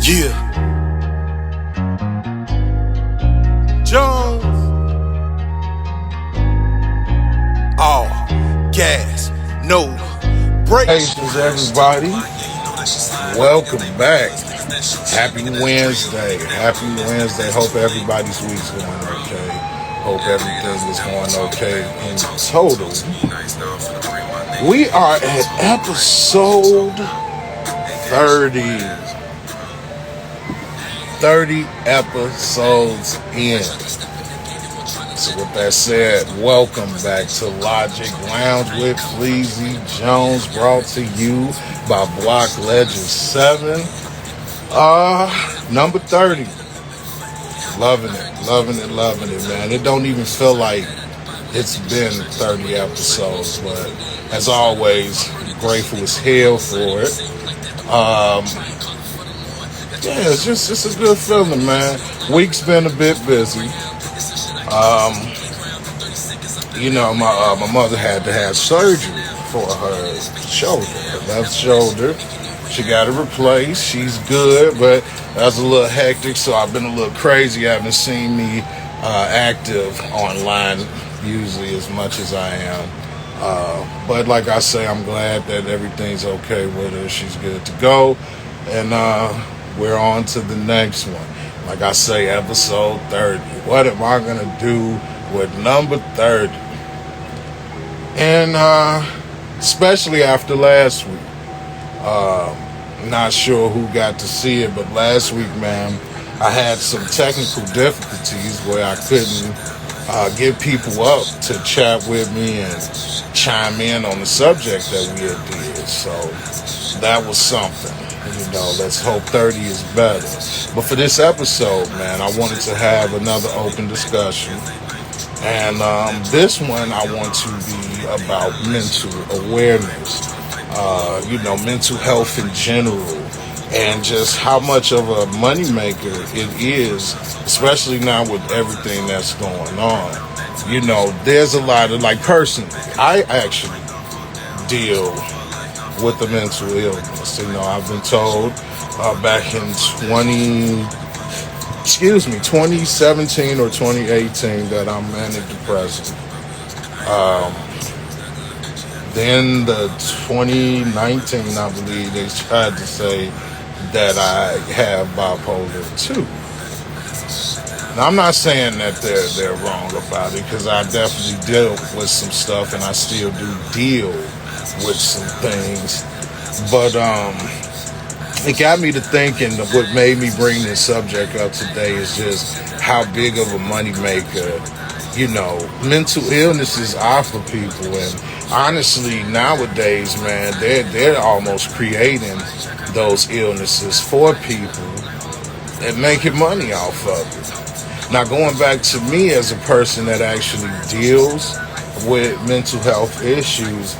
Yeah. Jones. All gas, no brakes. Congratulations, everybody. Welcome back. Happy Wednesday. Happy Wednesday. Hope everybody's week's going okay. Hope everything is going okay in total. We are at episode 30. 30 episodes in. So with that said, welcome back to Logic Lounge with Fleazy Jones, brought to you by Block Legend 7. Number 30. Loving it, man. It don't even feel like it's been 30 episodes, but as always, grateful as hell for it. Yeah, it's just a good feeling, man. Week's been a bit busy. My mother had to have surgery for her shoulder, her left shoulder. She got it replaced. She's good, but that's a little hectic, so I've been a little crazy. You haven't seen me active online usually as much as I am. But like I say, I'm glad that everything's okay with her. She's good to go. And we're on to the next one. Like I say, episode 30. What am I going to do with number 30? And especially after last week. Not sure who got to see it, but last week, man, I had some technical difficulties where I couldn't get people up to chat with me and chime in on the subject that we had did. So that was something. Let's hope 30 is better. But for this episode, man, I wanted to have another open discussion. And this one I want to be about mental awareness, mental health in general, and just how much of a moneymaker it is, especially now with everything that's going on. There's a lot of, personally, I actually deal with the mental illness. I've been told back in 2017 or 2018 that I'm manic depressive. Then the 2019, I believe, they tried to say that I have bipolar 2. Now, I'm not saying that they're wrong about it, because I definitely deal with some stuff, and I still do deal with some things. But it got me to thinking that what made me bring this subject up today is just how big of a moneymaker, mental illnesses are for people. And honestly, nowadays, man, they're almost creating those illnesses for people and making money off of it. Now, going back to me as a person that actually deals with mental health issues,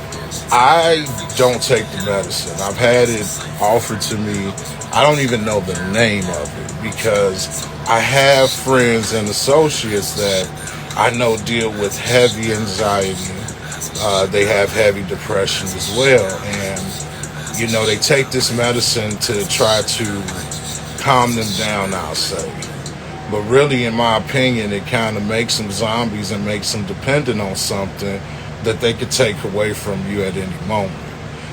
I don't take the medicine. I've had it offered to me. I don't even know the name of it, because I have friends and associates that I know deal with heavy anxiety. They have heavy depression as well. And, they take this medicine to try to calm them down, I'll say. But really, in my opinion, it kind of makes them zombies and makes them dependent on something that they could take away from you at any moment.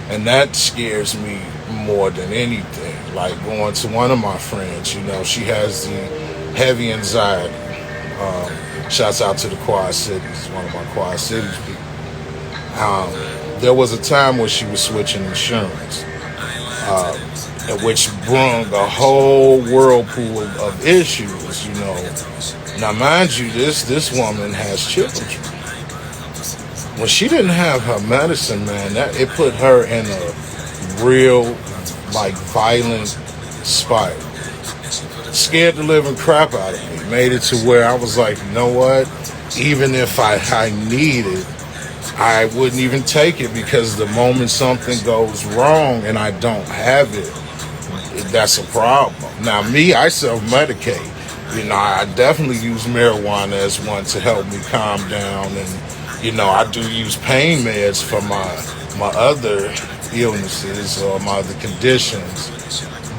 And that scares me more than anything. Like going to one of my friends, she has the heavy anxiety. Shouts out to the Quad Cities, one of my Quad Cities people. There was a time where she was switching insurance, which brought a whole whirlpool of issues, Now, mind you, this woman has children. When she didn't have her medicine, man, it put her in a real, violent spiral. Scared the living crap out of me. Made it to where I was like, you know what? Even if I need it, I wouldn't even take it, because the moment something goes wrong and I don't have it, that's a problem. Now, me, I self-medicate. I definitely use marijuana as one to help me calm down, and I do use pain meds for my other illnesses or my other conditions.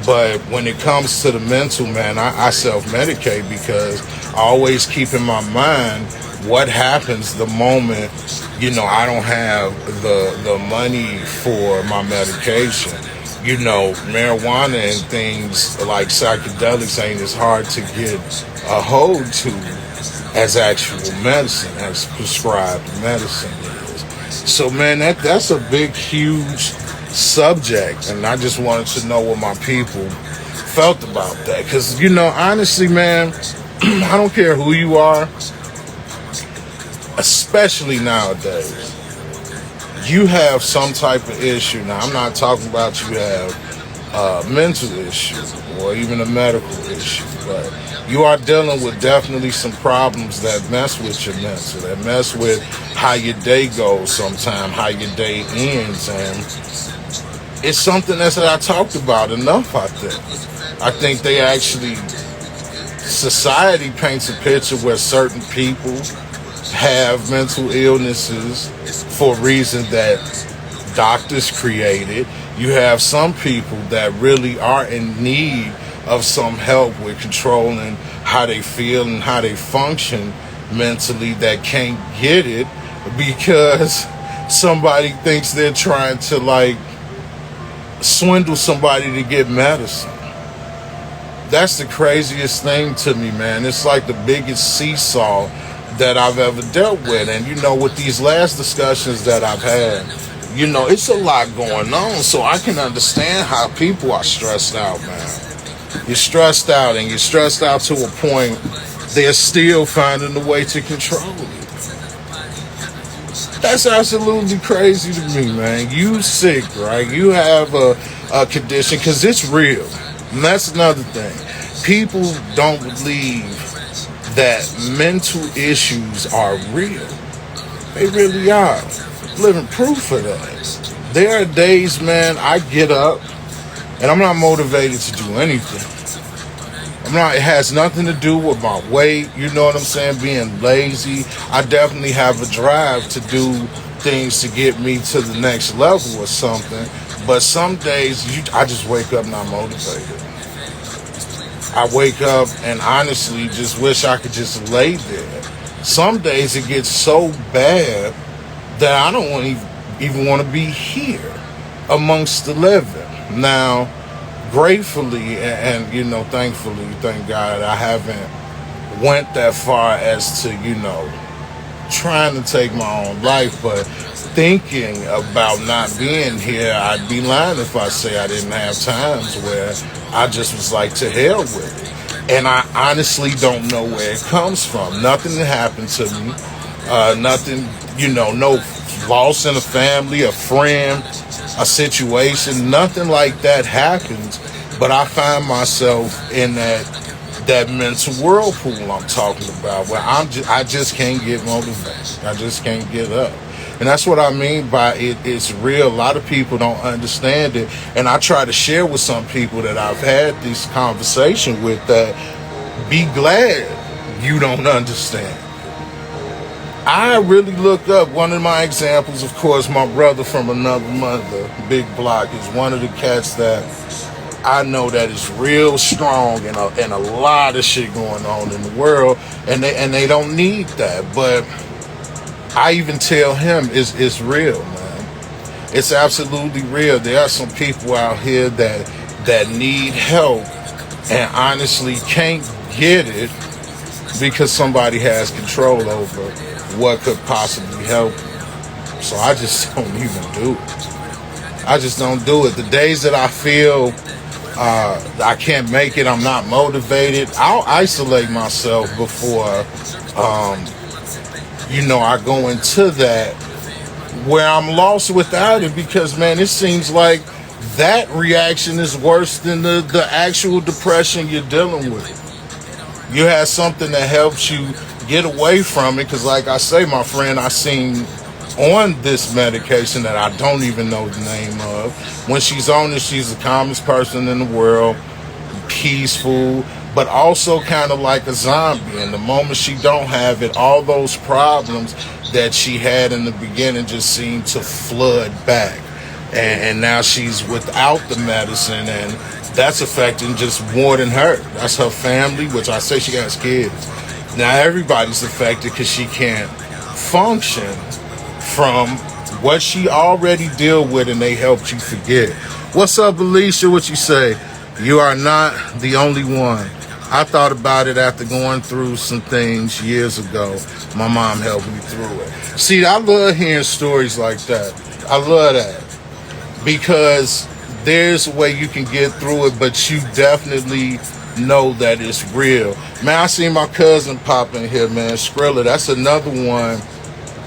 But when it comes to the mental, man, I self-medicate because I always keep in my mind what happens the moment, I don't have the money for my medication. Marijuana and things like psychedelics ain't as hard to get a hold to as actual medicine, as prescribed medicine is. So, man, that's a big, huge subject, and I just wanted to know what my people felt about that. Because, honestly, man, I don't care who you are, especially nowadays. You have some type of issue. Now, I'm not talking about you have a mental issue or even a medical issue, but you are dealing with definitely some problems that mess with your mental, that mess with how your day goes sometime, how your day ends, and it's something that I talked about enough, I think. I think they actually, society paints a picture where certain people have mental illnesses for a reason that doctors created. You have some people that really are in need of some help with controlling how they feel and how they function mentally that can't get it because somebody thinks they're trying to swindle somebody to get medicine. That's the craziest thing to me, man. It's like the biggest seesaw that I've ever dealt with. And with these last discussions that I've had, it's a lot going on. So I can understand how people are stressed out, man. You're stressed out, and you're stressed out to a point they're still finding a way to control it. That's absolutely crazy to me, man. You sick, right? You have a condition, because it's real. And that's another thing. People don't believe that mental issues are real. They really are. Living proof of that. There are days, man, I get up and I'm not motivated to do anything. It has nothing to do with my weight, you know what I'm saying, being lazy. I definitely have a drive to do things to get me to the next level or something. But some days, I just wake up not motivated. I wake up and honestly just wish I could just lay there. Some days it gets so bad that I don't even want to be here amongst the living. Now, gratefully and thankfully, thank God, I haven't went that far as to, trying to take my own life, but thinking about not being here, I'd be lying if I say I didn't have times where I just was like, to hell with it. And I honestly don't know where it comes from. Nothing that happened to me, nothing, no loss in a family, a friend, a situation, nothing like that happens. But I find myself in that mental whirlpool I'm talking about, where I just can't get motivated. I just can't get up. And that's what I mean by it's real. A lot of people don't understand it. And I try to share with some people that I've had this conversation with that be glad you don't understand. I really look up. One of my examples, of course, my brother from another mother, Big Block, is one of the cats that I know that is real strong and a lot of shit going on in the world. And they don't need that. But I even tell him it's real, man. It's absolutely real. There are some people out here that need help and honestly can't get it because somebody has control over what could possibly help them. So I just don't even do it. I just don't do it. The days that I feel I can't make it, I'm not motivated, I'll isolate myself before I go into that where I'm lost without it, because, man, it seems like that reaction is worse than the actual depression you're dealing with. You have something that helps you get away from it, because, like I say, my friend I seen on this medication that I don't even know the name of, when she's on it, she's the calmest person in the world, peaceful, but also kind of like a zombie. And the moment she don't have it, all those problems that she had in the beginning just seem to flood back. and now she's without the medicine, and that's affecting just more than her. That's her family, which I say she has kids. Now everybody's affected because she can't function from what she already deal with, and they helped you forget. What's up, Alicia? What you say? You are not the only one. I thought about it after going through some things years ago. My mom helped me through it. See, I love hearing stories like that. I love that because there's a way you can get through it, but you definitely know that it's real. Man, I seen my cousin pop in here, man. Skrilla, that's another one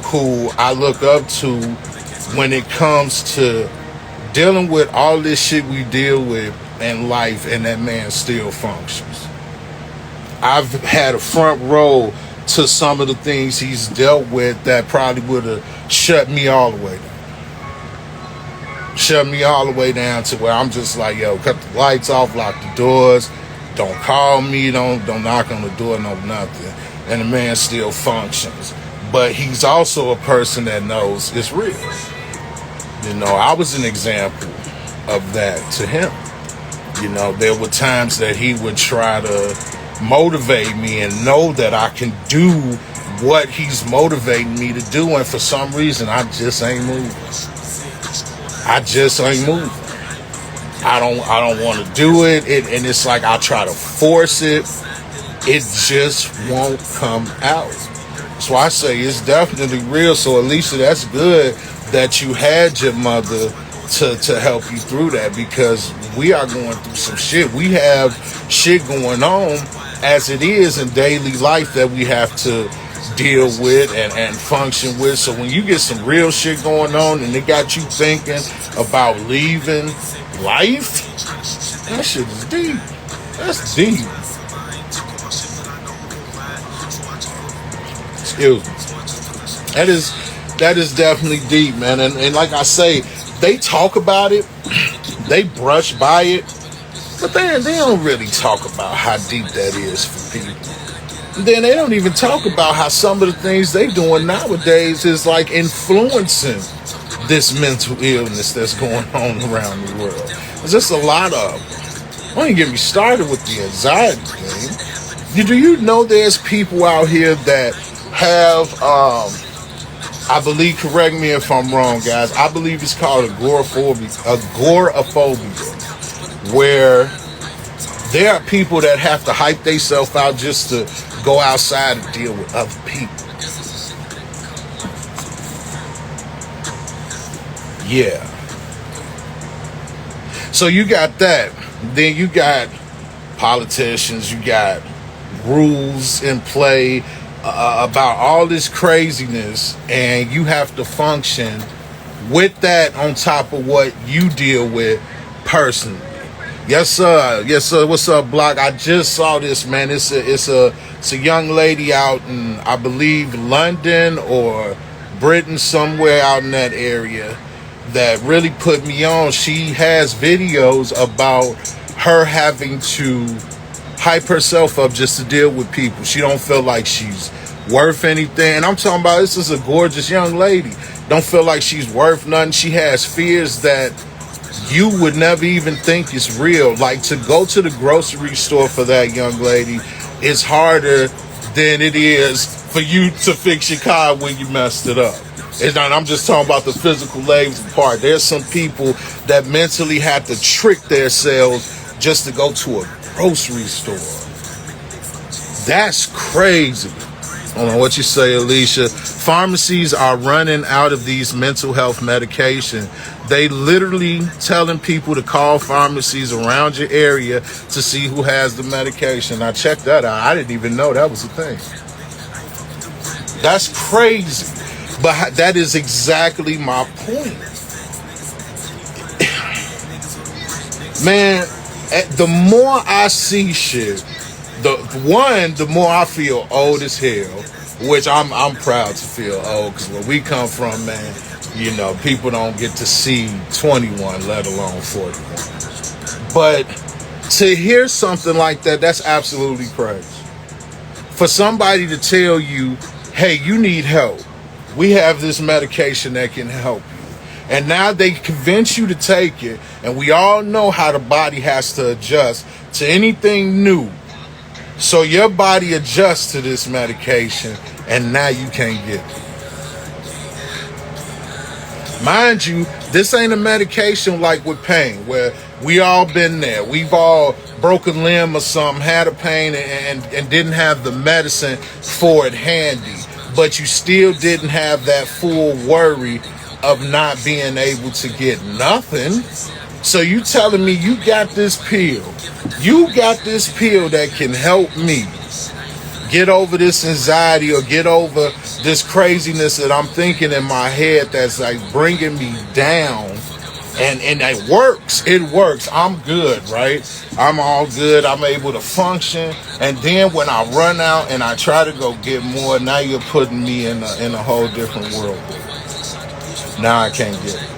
who I look up to when it comes to dealing with all this shit we deal with in life, and that man still functions. I've had a front row to some of the things he's dealt with that probably would have shut me all the way down. Shut me all the way down to where I'm just like, yo, cut the lights off, lock the doors, don't call me, don't knock on the door, no nothing. And the man still functions. But he's also a person that knows it's real. You know, I was an example of that to him. You know, there were times that he would try to motivate me and know that I can do what he's motivating me to do, and for some reason I just ain't moving. I just ain't moving. I don't want to do it, and it's like I try to force it. It just won't come out. So I say it's definitely real. So Alicia, that's good that you had your mother to help you through that, because we are going through some shit. We have shit going on as it is in daily life that we have to deal with and function with. So when you get some real shit going on and it got you thinking about leaving life, that shit is deep. That's deep. Excuse me. That is definitely deep, man. And like I say, they talk about it, they brush by it, but they don't really talk about how deep that is for people. And then they don't even talk about how some of the things they doing nowadays is like influencing this mental illness that's going on around the world. There's just a lot of them. Don't even get me started with the anxiety thing. Do you know there's people out here that have, I believe, correct me if I'm wrong, guys, I believe it's called agoraphobia, where there are people that have to hype themselves out just to go outside and deal with other people. Yeah. So you got that. Then you got politicians, you got rules in play about all this craziness, and you have to function with that on top of what you deal with personally. Yes, sir. Yes, sir. What's up, Block? I just saw this, man. It's a young lady out in, I believe, London or Britain, somewhere out in that area, that really put me on. She has videos about her having to hype herself up just to deal with people. She don't feel like she's worth anything. And I'm talking about, this is a gorgeous young lady. Don't feel like she's worth nothing. She has fears that you would never even think is real. Like, to go to the grocery store for that young lady is harder than it is for you to fix your car when you messed it up. It's not, I'm just talking about the physical labor part. There's some people that mentally have to trick themselves just to go to a grocery store. That's crazy. I don't know what you say, Alicia. Pharmacies are running out of these mental health medication. They literally telling people to call pharmacies around your area to see who has the medication. I checked that out. I didn't even know that was a thing. That's crazy. But that is exactly my point. Man, the more I see shit, the more I feel old as hell, which I'm proud to feel old, because where we come from, man, you know, people don't get to see 21, let alone 41. But to hear something like that, that's absolutely crazy. For somebody to tell you, hey, you need help. We have this medication that can help you. And now they convince you to take it. And we all know how the body has to adjust to anything new. So your body adjusts to this medication, and now you can't get it. Mind you, this ain't a medication like with pain, where we all been there. We've all broken limb or something, had a pain, and didn't have the medicine for it handy. But you still didn't have that full worry of not being able to get nothing. So you telling me you got this pill. You got this pill that can help me get over this anxiety or get over this craziness that I'm thinking in my head that's like bringing me down. And it works. It works. I'm good, right? I'm all good. I'm able to function. And then when I run out and I try to go get more, now you're putting me in a whole different world. Now I can't get it.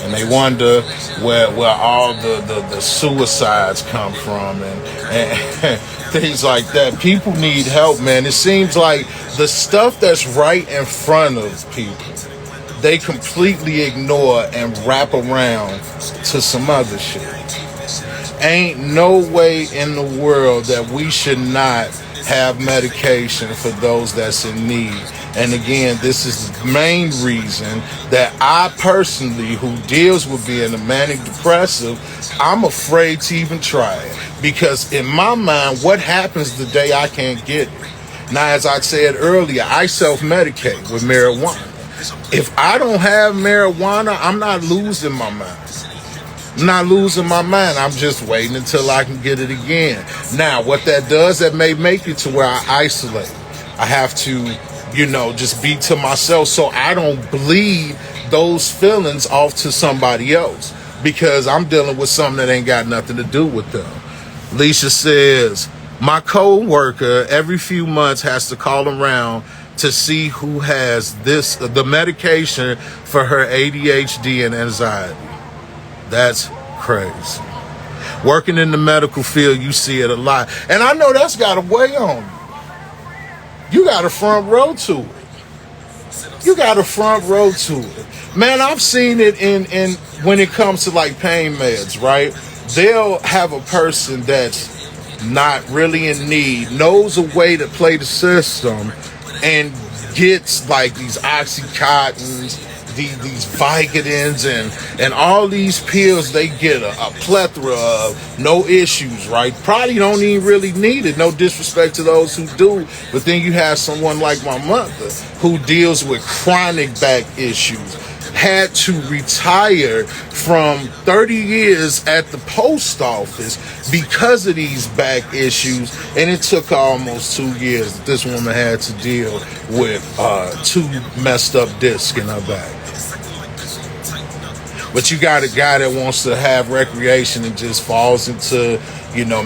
And they wonder where all the suicides come from and things like that. People need help, man. It seems like the stuff that's right in front of people, they completely ignore and wrap around to some other shit. Ain't no way in the world that we should not have medication for those that's in need. And again, this is the main reason that I personally, who deals with being a manic depressive, I'm afraid to even try it. Because in my mind, what happens the day I can't get it? Now, as I said earlier, I self-medicate with marijuana. If I don't have marijuana, I'm not losing my mind. I'm not losing my mind. I'm just waiting until I can get it again. Now, what that does, that may make it to where I isolate. I have to, just be to myself so I don't bleed those feelings off to somebody else, because I'm dealing with something that ain't got nothing to do with them. Leisha says, my co-worker every few months has to call around to see who has the medication for her ADHD and anxiety. That's crazy. Working in the medical field, you see it a lot. And I know that's got to weigh on you. You got a front row to it. You got a front row to it. Man, I've seen it in when it comes to like pain meds, right? They'll have a person that's not really in need, knows a way to play the system, and gets like these Oxycontins, these Vicodins, and all these pills. They get a plethora of no issues, right? Probably don't even really need it. No disrespect to those who do. But then you have someone like my mother who deals with chronic back issues, had to retire from 30 years at the post office because of these back issues, and it took almost 2 years that this woman had to deal with 2 messed up discs in her back. But you got a guy that wants to have recreation and just falls into,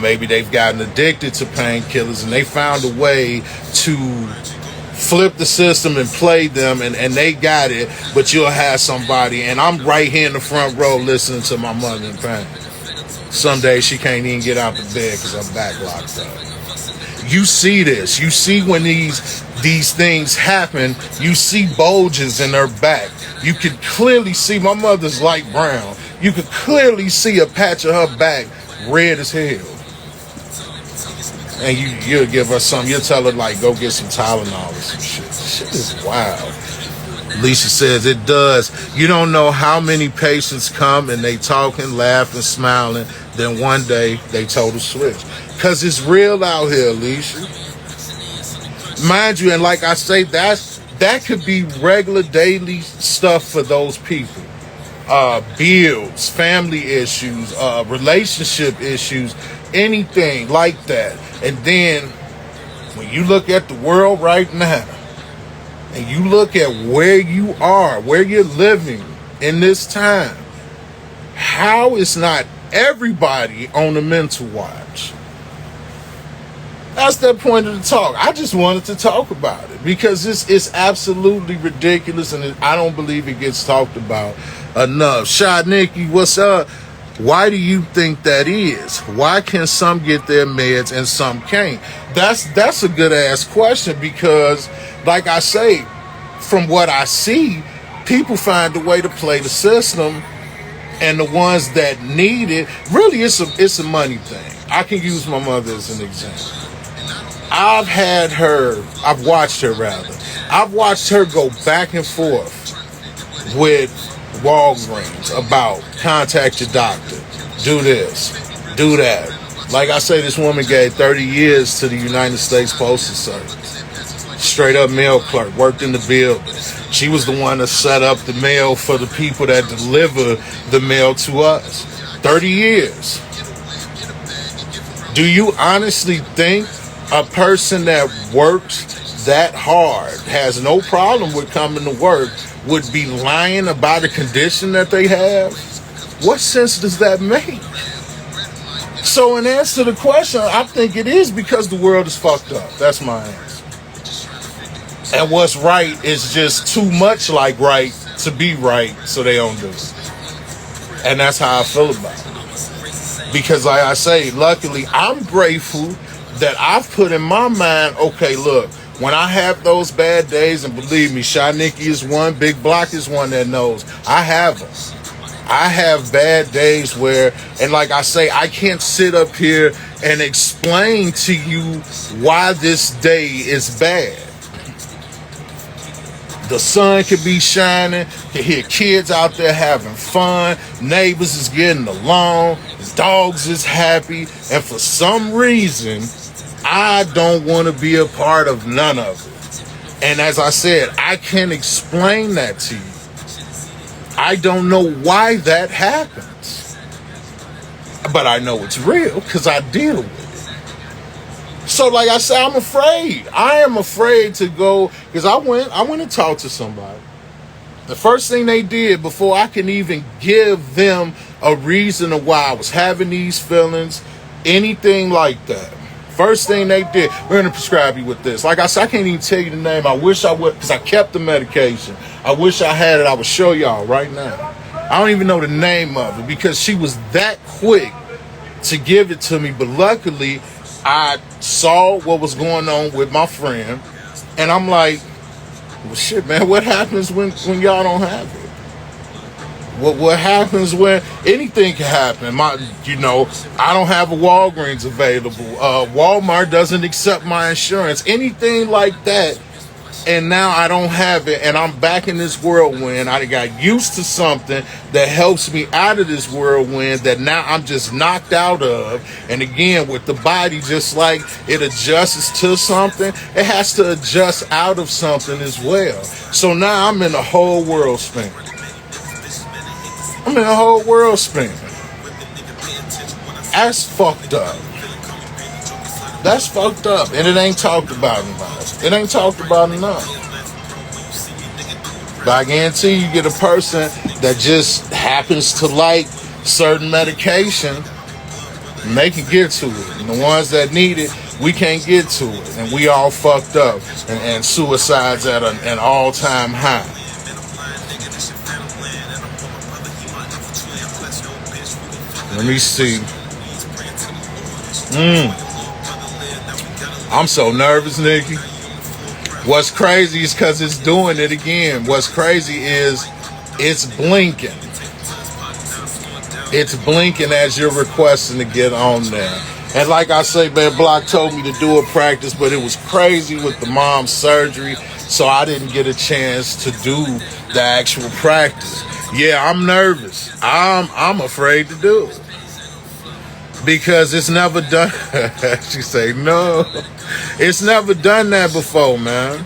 maybe they've gotten addicted to painkillers and they found a way to flip the system and play them, and they got it. But you'll have somebody, and I'm right here in the front row listening to my mother in pain. Some days she can't even get out the bed because her back locked up. You see this. You see when these things happen, you see bulges in her back. You can clearly see, my mother's light brown. You can clearly see a patch of her back red as hell. And you'll give her something. You'll tell her, like, go get some Tylenol or some shit. Shit is wild. Lisa says it does. You don't know how many patients come and they talking, laughing, smiling. Then one day they total switch. Because it's real out here, Alicia. Mind you, and like I say, that could be regular daily stuff for those people. Bills, family issues, relationship issues, anything like that. And then when you look at the world right now, and you look at where you are, where you're living in this time, how is not everybody on the mental watch? That's the point of the talk. I just wanted to talk about it because it's absolutely ridiculous, and I don't believe it gets talked about enough. Shot Nikki, what's up? Why do you think that is? Why can some get their meds and some can't? That's a good ass question, because like I say, from what I see, people find a way to play the system, and the ones that need it, really, it's a money thing. I can use my mother as an example. I've watched her rather. I've watched her go back and forth with Walgreens about contact your doctor, do this, do that. Like I say, this woman gave 30 years to the United States Postal Service. Straight up mail clerk, worked in the building. She was the one that set up the mail for the people that deliver the mail to us. 30 years. Do you honestly think a person that works that hard, has no problem with coming to work, would be lying about a condition that they have? What sense does that make? So in answer to the question, I think it is because the world is fucked up. That's my answer. And what's right is just too much like right to be right, so they don't do it. And that's how I feel about it. Because like I say, luckily, I'm grateful that I've put in my mind, okay, look, when I have those bad days, and believe me, Shy Nikki is one, Big Block is one that knows, I have them. I have bad days where, and like I say, I can't sit up here and explain to you why this day is bad. The sun could be shining, you hear kids out there having fun, neighbors is getting along, dogs is happy, and for some reason, I don't want to be a part of none of it. And as I said, I can't explain that to you. I don't know why that happens. But I know it's real because I deal with it. So like I said, I'm afraid. I am afraid to go, because I went and talked to somebody. The first thing they did before I can even give them a reason of why I was having these feelings, anything like that. First thing they did, we're going to prescribe you with this. Like I said, I can't even tell you the name. I wish I would, because I kept the medication. I wish I had it. I would show y'all right now. I don't even know the name of it because she was that quick to give it to me. But luckily, I saw what was going on with my friend. And I'm like, well, shit, man, what happens when y'all don't have it? What happens when anything can happen? I don't have a Walgreens available. Walmart doesn't accept my insurance. Anything like that. And now I don't have it, and I'm back in this whirlwind. I got used to something that helps me out of this whirlwind that now I'm just knocked out of. And again, with the body, just like it adjusts to something, it has to adjust out of something as well. So now I'm in a whole world spin. That's fucked up. That's fucked up, and it ain't talked about enough. It ain't talked about enough. But I guarantee you get a person that just happens to like certain medication, and they can get to it. And the ones that need it, we can't get to it. And we all fucked up. And suicide's at an all-time high. Let me see. I'm so nervous, Nikki. What's crazy is because it's doing it again. What's crazy is it's blinking. It's blinking as you're requesting to get on there. And like I say, man, Block told me to do a practice, but it was crazy with the mom's surgery, so I didn't get a chance to do the actual practice. Yeah, I'm nervous. I'm afraid to do it. Because it's never done. She say, no. It's never done that before, man.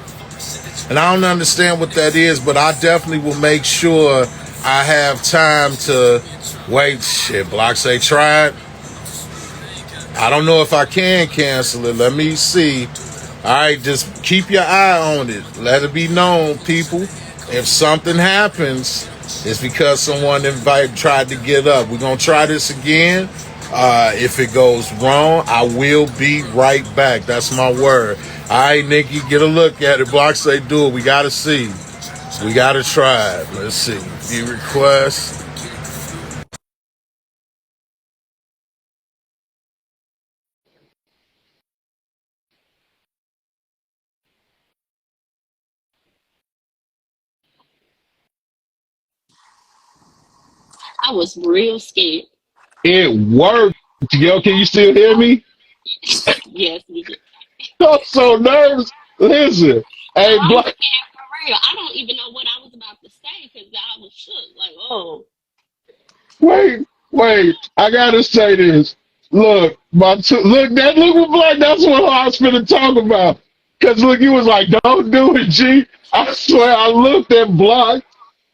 And I don't understand what that is, but I definitely will make sure I have time to wait. Shit, Block say try it. I don't know if I can cancel it. Let me see. All right, just keep your eye on it. Let it be known, people. If something happens, it's because someone tried to get up. We're going to try this again. If it goes wrong, I will be right back. That's my word. All right, Nikki, get a look at it. Block say do it. We got to see. We got to try it. Let's see. View request. I was real scared. It worked. Yo, can you still hear me? Yes, we did. I'm so nervous. Listen, No, hey, I was Black. scared for real. I don't even know what I was about to say because I was shook. Like, oh, Wait. I gotta say this. Look, look what Black. That's what I was finna talk about. Cause look, he was like, "Don't do it, G." I swear, I looked at Block,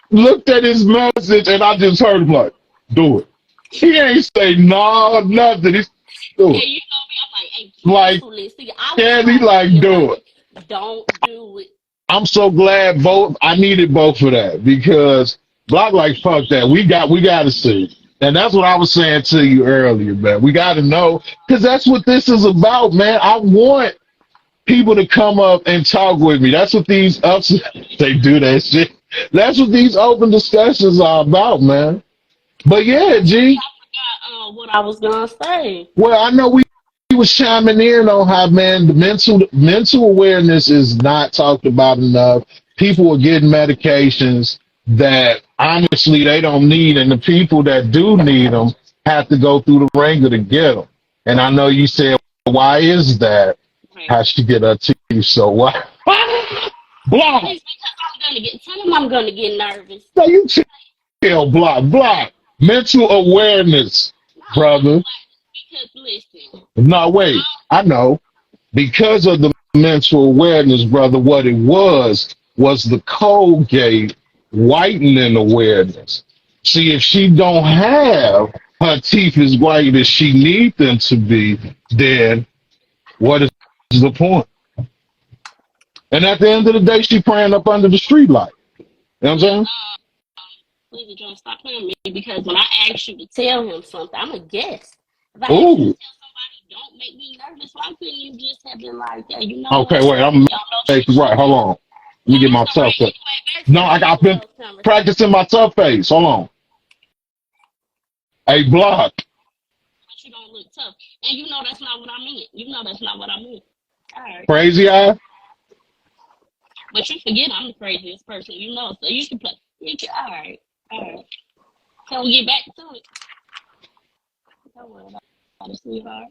looked at his message, and I just heard him like, "Do it." He ain't say no, nothing. He's do and it. you know me, I'm like, hey, Like, cancel it. See, I was can he trying to like be do it? like, don't do it. I'm so glad both. I needed both for that because Block like fuck that. We got to see, and that's what I was saying to you earlier, man. We got to know because that's what this is about, man. I want people to come up and talk with me. That's what these ups they do that shit. That's what these open discussions are about, man. But yeah, See, G. I forgot what I was gonna say. Well, I know we was chiming in on how, man, the mental awareness is not talked about enough. People are getting medications that honestly they don't need, and the people that do need them have to go through the ringer to get them. And I know you said, why is that? Right. How she get her teeth so why? Block. It's because I'm gonna get. Tell him I'm gonna get nervous. So you tell Block. Mental awareness, No, brother. because listen, No, wait. I know. Because of the mental awareness, brother, what it was the Colgate whitening awareness. See, if she don't have her teeth as white as she need them to be, then what is the point? And at the end of the day, she praying up under the street light. You know what I'm saying? please don't stop playing with me because when I ask you to tell him something, I'm a guest. If I ask you to Ooh. tell somebody, don't make me nervous. Why couldn't you just have been like, yeah, you know Okay, what? wait, I'm Y'all know make she it right. Hold cheating. on. Let No, me get it's my all tough right. face. Anyway, back No, to the I've mental been health conversation. practicing my tough face. Hold on. Hey, Block. But you don't look tough. And you know that's not what I meant. You know that's not what I meant. All right. Crazy Eye. But you forget I'm the craziest person you know. So you can play. All right. All right. Can we get back to it? Don't worry about it, sweetheart.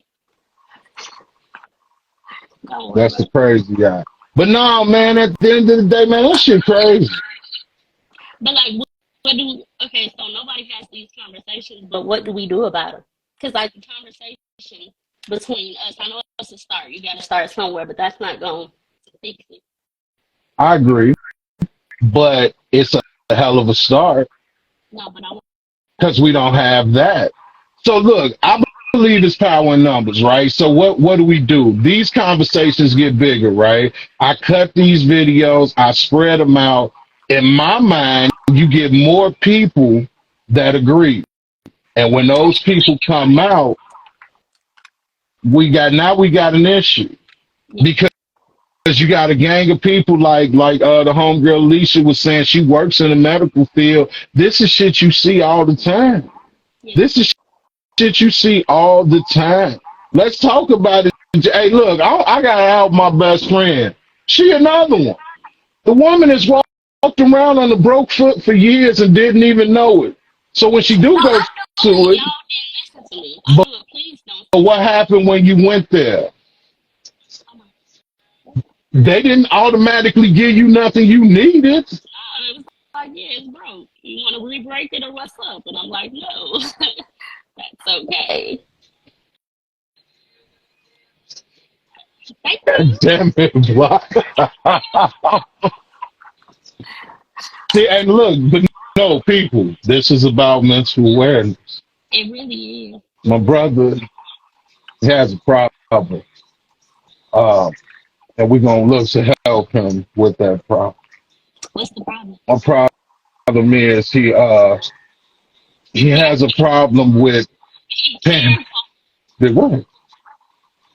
Don't worry That's about the it. crazy guy. But no, man, at the end of the day, man, that shit crazy. But like, what do? Okay, so nobody has these conversations, but what do we do about them? Because like the conversation between us, I know it's a start. You got to start somewhere, but that's not going to fix it. I agree, but it's a hell of a start No, but I want. because we don't have that. So look, I believe it's power in numbers, right? So what do? These conversations get bigger, right? I cut these videos, I spread them out. In my mind, you get more people that agree. And when those people come out, we got an issue. Yeah, Because you got a gang of people like the homegirl Alicia was saying, she works in the medical field. This is shit you see all the time. yeah. This is shit you see all the time. Let's talk about it. Hey, look, I gotta help my best friend. She another one. The woman has walked around on a broke foot for years and didn't even know it. So when she No, do go I to knew it. it, Y'all didn't listen to me. I but knew it. Please don't say what that. happened when you went there? Come on. They didn't automatically give you nothing you needed. It was like, yeah, it's broke. You want to re-break it or what's up? And I'm like, no, that's okay. Thank you. Damn it, why? See, and look, but no, people, this is about mental awareness. It really is. My brother has a problem, uh, and we're going to look to help him with that problem. What's the problem? My problem is he has a problem with Be paying careful. the what?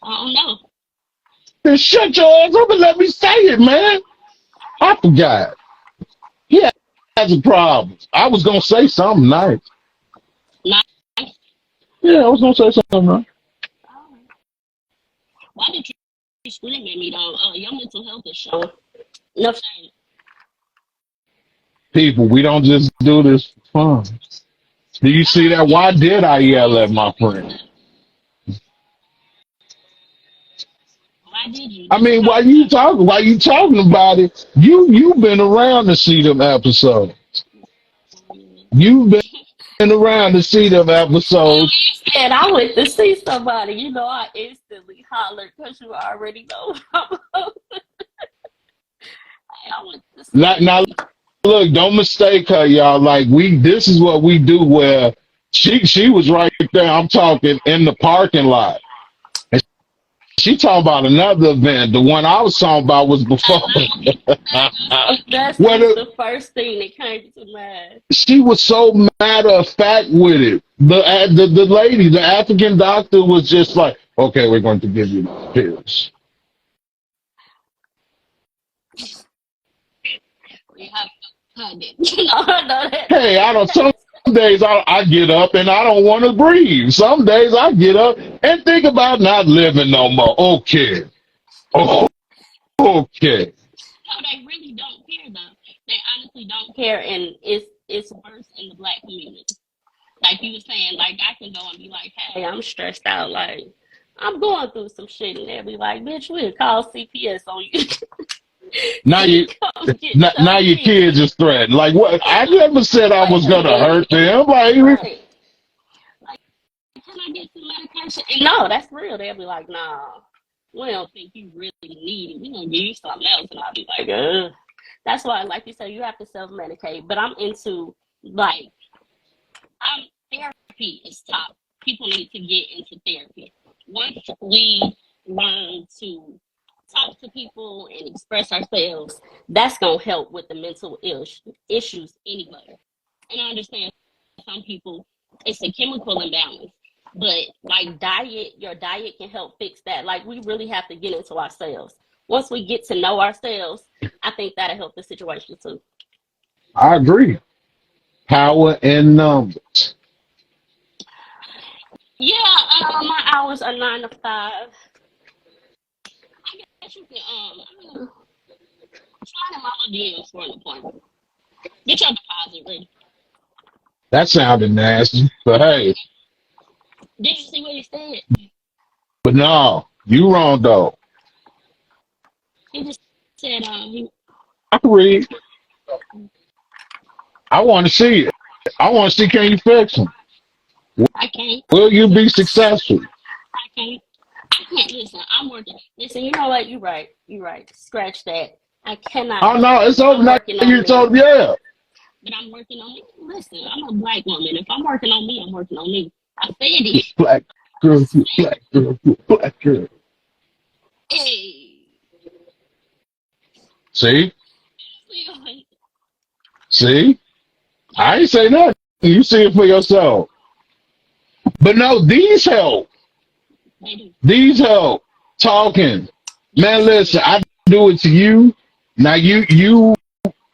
I don't know. Then shut your ass up and let me say it, man. I forgot. He has a problem. I was gonna say something nice. Nice. Yeah, I was gonna say something nice. All right. Why did you scream at me though? Your mental health is showing. No shame. People, we don't just do this for fun. Do you see that? Why did I yell at my friend? Why did you? I Let's mean, talk about it. why you talking about it? You've been around to see them episodes. You've been around to see them episodes. You said I went to see somebody. I instantly hollered because you already know. I went to see Now, look, don't mistake her, y'all. Like this is what we do. Where she was right there. I'm talking in the parking lot. And she talking about another event. The one I was talking about was before. That's What the first thing that came to mind. she was so matter of fact with it. The lady, the African doctor, was just like, "Okay, we're going to give you the pills." We have to hug it. I know that. Hey, I don't. Some days I get up and I don't want to breathe. Some days I get up and think about not living no more. Okay, oh, okay. No, they really don't care though. They honestly don't care, and it's worse in the black community. Like you were saying, like I can go and be like, "Hey, I'm stressed out. Like I'm going through some shit," and they'll be like, "Bitch, we'll call CPS on you." Now you, Come get now your your kid. kids is threatened. Like what? I never said I was Wait a gonna hurt minute. them. Like Right. Like, can I get some medication? And no, that's real. They'll be like, "Nah, we don't think you really need it. We're gonna give you something else." And I'll be like, ugh. That's why, like you said, you have to self medicate. But I'm into like therapy is top. People need to get into therapy. Once we learn to talk to people and express ourselves, that's gonna help with the mental issues anyway. And I understand some people it's a chemical imbalance, but like your diet can help fix that. Like we really have to get into ourselves. Once we get to know ourselves, I think that'll help the situation too. I agree. Power in numbers. Yeah, my hours are 9 to 5. I guess you can try them out DMs for an appointment. Get your deposit ready. That sounded nasty, but hey, Did you see what he said? but no, you wrong though. He just said I read. I want to see it. I want to see, can you fix them? I can't. Will you be successful? I can't. I can't listen. I'm working. Listen, you know what? You're right. You're right. Scratch that. I cannot Oh help no, you. it's over I'm now. working on You me. told yeah. But I'm working on me. Listen, I'm a black woman. If I'm working on me, I'm working on me. I said it. Black girl, you black girl, you black girl. Hey. See? They See? I ain't say nothing. You see it for yourself. But no, these help. do. These help. Talking. Man, listen, I do it to you. Now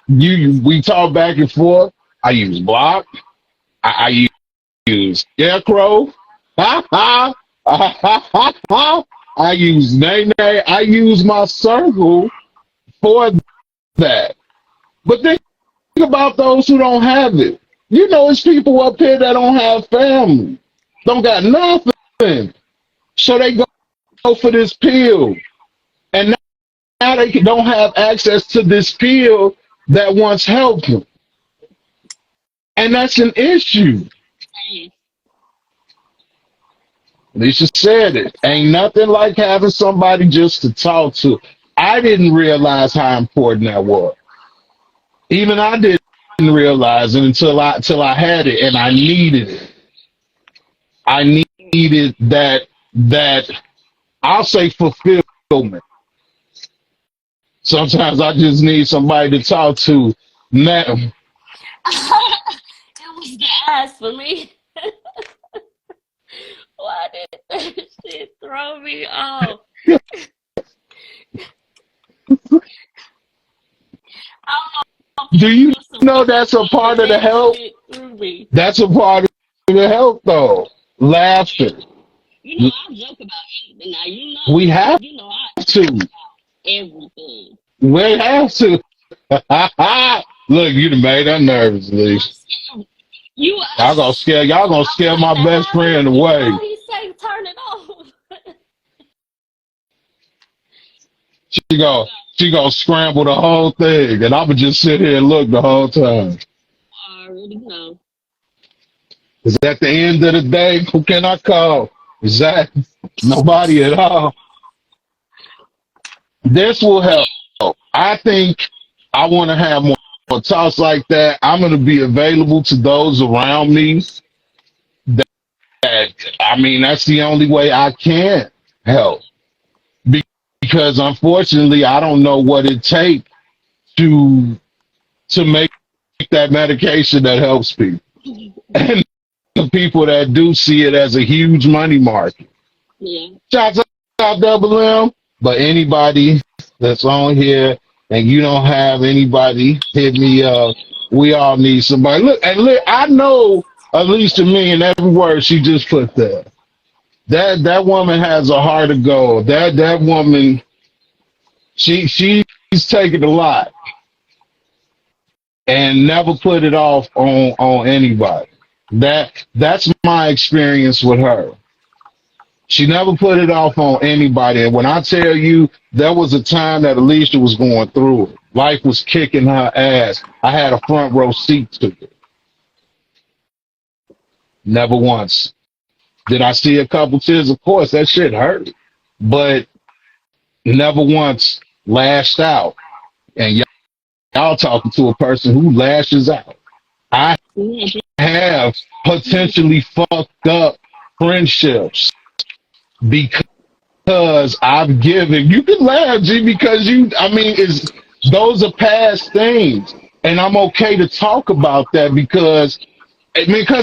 we talk back and forth. I use block. I use scarecrow. Ha ha. I use nay nay. I use my circle for that. But think about those who don't have it. It's people up here that don't have family, don't got nothing. So they go for this pill. And now they don't have access to this pill that once helped them. And that's an issue. Hey. Lisa said it. Ain't nothing like having somebody just to talk to. I didn't realize how important that was. Even I didn't realize it until I had it and I needed it. I needed that I'll say fulfillment. Sometimes I just need somebody to talk to. Now, It was the ass for me. Why did that shit throw me off? I don't know do if you it was some know that's a part of the romantic help? shit through me. That's a part of the help, though. Laughter. I joke about anything. Now We have I to. joke about everything. We have to. Look, you done made her nervous, Lisa. You. Y'all gonna I scare was my like, best how friend he, away. how he say turn it off? She go, she gonna scramble the whole thing, and I'ma just sit here and look the whole time. I already know. Cause at the end of the day, who can I call? Is that nobody at all? This will help. I think I want to have more talks like that. I'm going to be available to those around me. That I mean, that's the only way I can help. Because unfortunately, I don't know what it takes to make that medication that helps people. And the people that do see it as a huge money market. Yeah. Shots out Double M. But anybody that's on here and you don't have anybody, hit me up. We all need somebody. Look, I know at least to me in every word she just put there. That woman has a heart of gold. That woman, she's taken a lot and never put it off on anybody. That's my experience with her. She never put it off on anybody. And when I tell you, there was a time that Alicia was going through it. Life was kicking her ass. I had a front row seat to it. Never once. Did I see a couple tears? Of course, that shit hurt. But never once lashed out. And y'all talking to a person who lashes out. I Yeah. have potentially fucked up friendships because I've given. You can laugh, G, because is those are past things, and I'm okay to talk about that because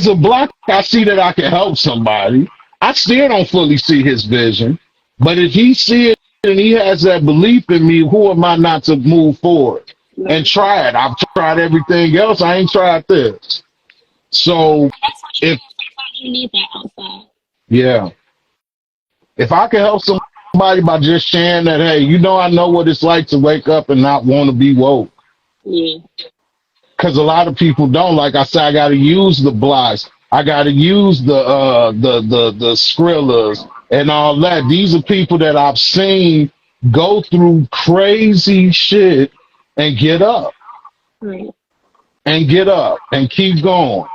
of Black, I see that I can help somebody. I still don't fully see his vision, but if he see it and he has that belief in me, who am I not to move forward and Right. try it? I've tried everything else. I ain't tried this. So That's what you if need. Sometimes you need that outside. yeah, if I can help somebody by just sharing that, hey, I know what it's like to wake up and not want to be woke. Yeah. Because a lot of people don't. Like I said, I got to use the blocks. I got to use the Skrillers and all that. These are people that I've seen go through crazy shit and get up Right. and keep going.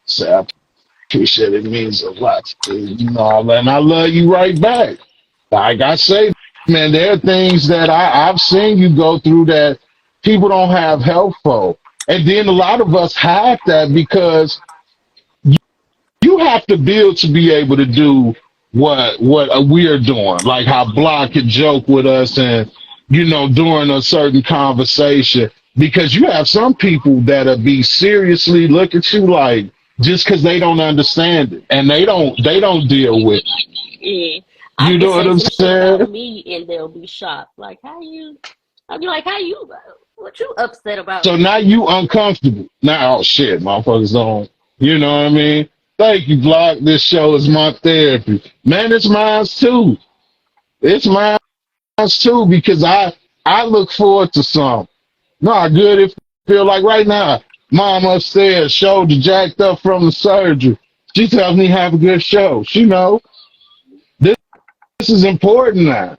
So I appreciate it. It means a lot. And I love you right back. Like I say, man, there are things that I've seen you go through that people don't have help for. And then a lot of us have that because you have to build to be able to do what we're doing. Like how Block could joke with us and, during a certain conversation. Because you have some people that'll be seriously look at you like just because they don't understand it and they don't deal with it. Yeah. I You can know what say I'm some shit saying? about me and they'll be shocked. Like, how you? I'll be like, how you? What you upset about? So now you uncomfortable. Now, oh shit, motherfuckers don't. You know what I mean? Thank you, Block. This show is my therapy. Man, it's mine too. It's mine too because I look forward to some. No, how good it feel like right now. Mom upstairs, shoulder jacked up from the surgery. She tells me have a good show. She know this, this is important now.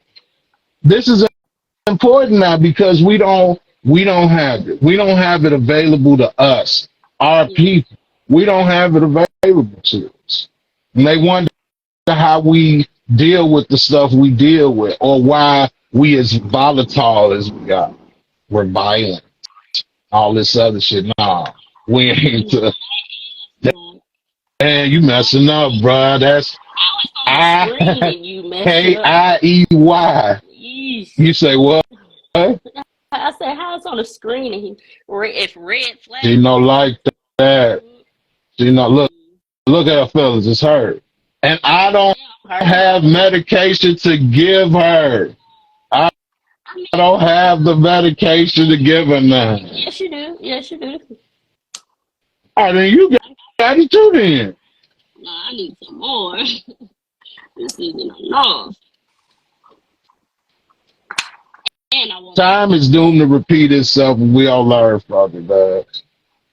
This is important now because we don't have it. We don't have it available to us, our Yeah. people. We don't have it available to us. And they wonder how we deal with the stuff we deal with or why we as volatile as we are. We're violent. All this other shit. Nah. We ain't Like, man, you messing up, bruh. That's I was on the screen I and you messed it up. K-I-E-Y. Yeesh. You say what? I said, how it's on the screen and if red She flag no come up. like that. She no look at her fellas, it's her. And I don't Hurt. have medication to give her. I I mean, don't have the medication to give her now. yes, you do. Yes, you do. I mean, you got it too then. No, I need some more. This isn't enough. And I want Time is doomed to repeat itself, and we all learn from it, dog.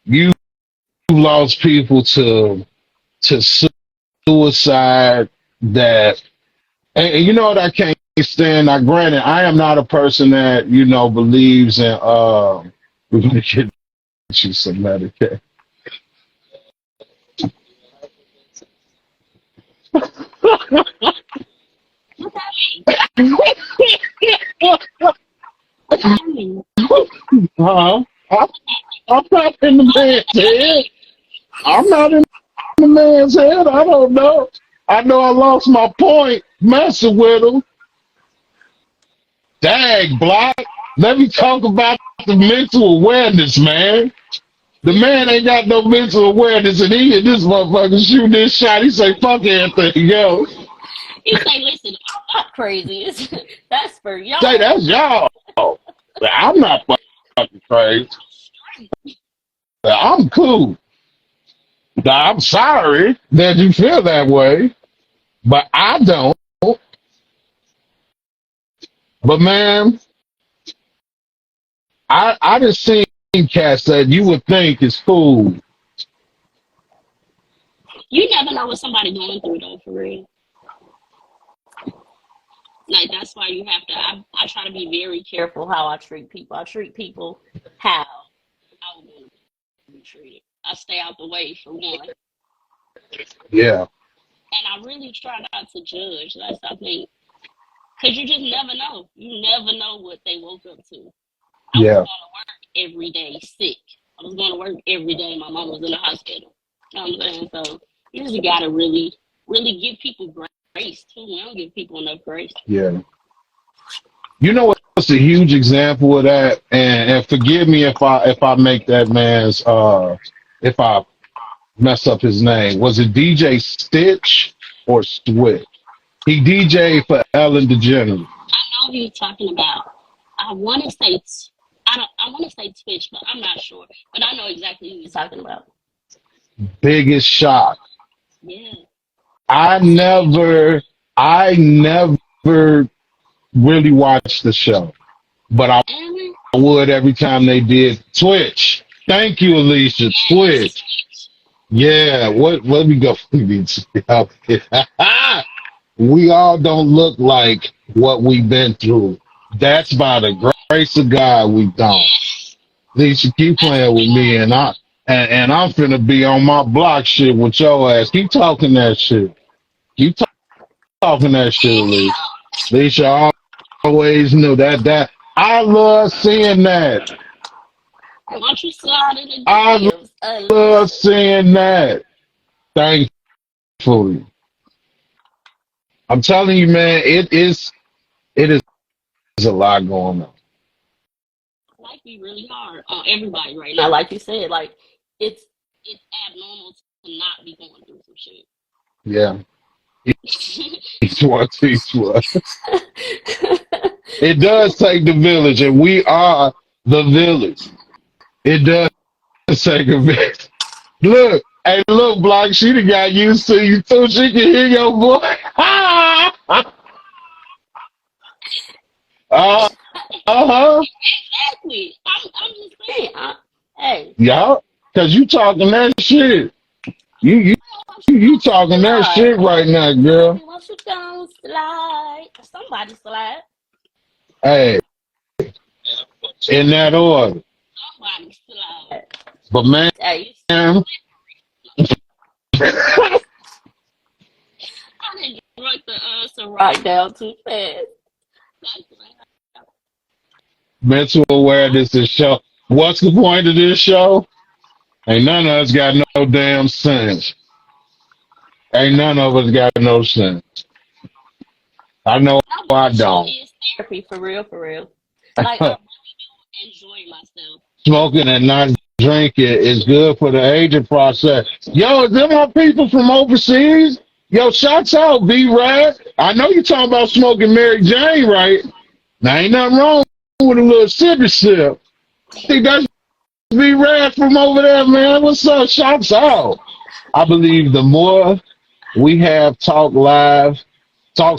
You've lost people to suicide that, and you know what I can't stand. Now, granted, I am not a person that believes in. We're gonna get you some Medicaid. What that mean? What that mean? Uh-huh. I'm not in the man's head. I'm not in the man's head. I don't know. I know I lost my point messing with him. Dag, Block. Let me talk about the mental awareness, man. The man ain't got no mental awareness, and he hit this motherfucker shoot this shot. He say, fuck everything, yo. He say, listen, I'm not crazy. That's for Say, y'all. that's y'all. I'm not fucking crazy. I'm cool. Now, I'm sorry that you feel that way, but I don't. But man, I just seen cats that you would think is cool. You never know what somebody going through though, for real. Like that's why you have to. I try to be very careful how I treat people. I treat people how I would want to be treated. I stay out the way for one, Yeah, and I really try not to judge. That's I think because you just never know. You never know what they woke up to. I was yeah, going to work every day sick. I was going to work every day. My mom was in the hospital. You know what I'm saying? So you just gotta really, really give people grace too. We don't give people enough grace. yeah. You know what's a huge example of that? And forgive me if I make that man's if I mess up his name. Was it DJ Stitch or Switch? He DJ'd for Ellen DeGeneres. I know who you're talking about. I want to say I want to say Twitch, but I'm not sure. But I know exactly who you're talking about. Biggest shock. Yeah. I never really watched the show, but I Ellen? would every time they did Twitch. Thank you, Alicia. Yes. Twitch. Yeah. What? Let me go. We all don't look like what we've been through. That's by the grace of God we don't. Alicia, keep That's playing with me, and I'm finna be on my block shit with your ass. Keep talking that shit. Keep talking that shit, Alicia. Alicia, I always knew that. I love seeing that. why don't you slide in the I DMs? love seeing that. Thankfully. I'm telling you, man, it is a lot going on. Life be really hard on everybody right now. Like you said, like it's abnormal to not be going through some shit. Yeah. Each one teach one. It does take the village, and we are the village. It does take a village. Look, hey, look, Block, she done got used to you too. She can hear your voice. Uh-huh. Exactly. I'm just saying. Hey, Yeah, because you talking that shit. You talking that slide. shit right now, girl. Why don't you don't slide? Somebody slide. Hey, in that order. Somebody slide. But man, Hey, mental I didn't write the Ciroc down too fast. That's awareness is show. What's the point of this show? Ain't none of us got no damn sense. Ain't none of us got no sense. I know I don't. is therapy for real, for real. Like I really do enjoy myself. Smoking and not drinking is good for the aging process. Yo, is them our people from overseas? Yo, shouts out, B-Rad. I know you talking about smoking Mary Jane, right? Now, ain't nothing wrong with a little sippy sip. I think that's B-Rad from over there, man. What's up? Shouts out. I believe the more we have talks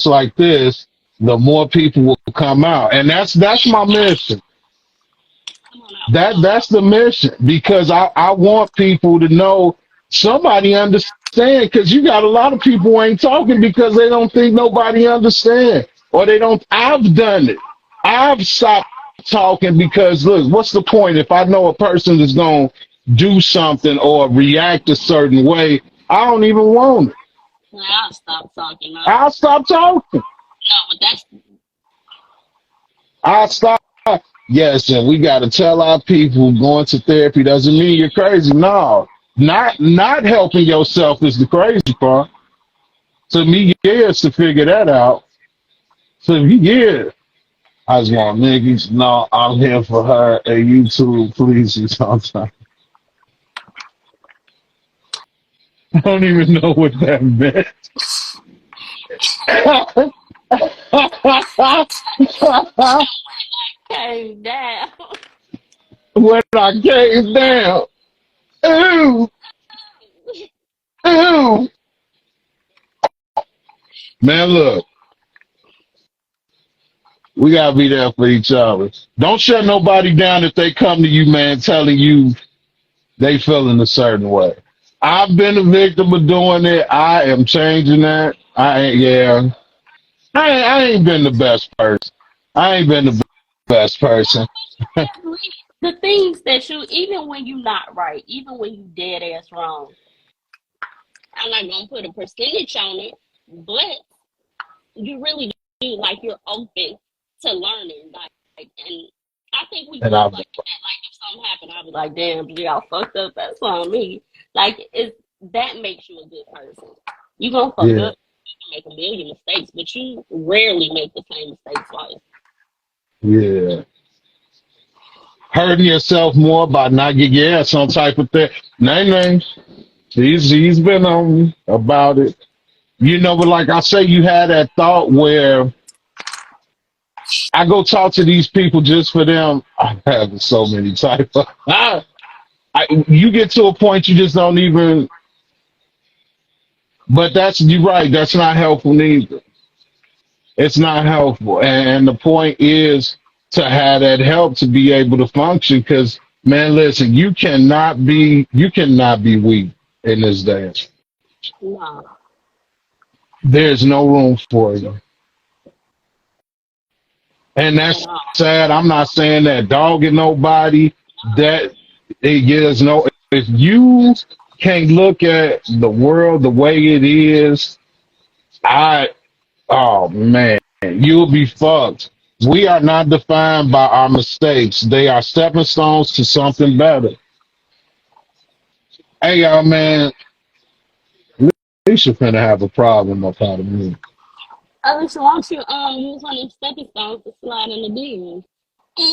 like this, the more people will come out. And that's my mission. Come on That's the mission because I want people to know somebody understand because you got a lot of people who ain't talking because they don't think nobody understand or they don't. I've done it. I've stopped talking because look, what's the point if I know a person is going to do something or react a certain way? I don't even want it. Well, I'll stop talking. No, I'll stop talking. but that's I'll stop. Yes, and we got to tell our people going to therapy doesn't mean you're crazy. No, not helping yourself is the crazy part. Took me years to figure that out. Took me years. I just want niggas. No, I'm here for her. And you too, please. You sometimes. I don't even know what that meant. came down. When I came down, ooh, ooh. Man, look, we gotta be there for each other. Don't shut nobody down if they come to you, man, telling you they feeling a certain way. I've been a victim of doing it. I am changing that. Yeah. I ain't been the best person. I ain't been the best person. The things that you, even when you're not right, even when you dead ass wrong, I'm not gonna put a percentage on it, but you really do like you're open to learning, and I think we And both I've like that. Like if something happened, I'll be like, damn, y'all fucked up. That's on me. Like it's that makes you a good person. You gonna fuck yeah, up, you can make a million mistakes, but you rarely make the same mistakes twice. yeah. Hurting yourself more by not getting yeah, some type of thing. Name. He's been on me about it. You know, but like I say, you had that thought where I go talk to these people just for them. I have so many type of. You get to a point you just don't even. But that's you're right. That's not helpful neither. It's not helpful, and the point is to have that help to be able to function. Because man, listen, you cannot be weak in this day. No, There's no room for you. And at that's all. sad. I'm not saying that dogging nobody. That it is no. If you can't look at the world the way it is, I oh man, you'll be fucked. We are not defined by our mistakes. They are stepping stones to something better. Hey y'all, man, Lisa finna have a problem up out of me. Alicia, why don't you use one of them stepping stones to slide in the DMs?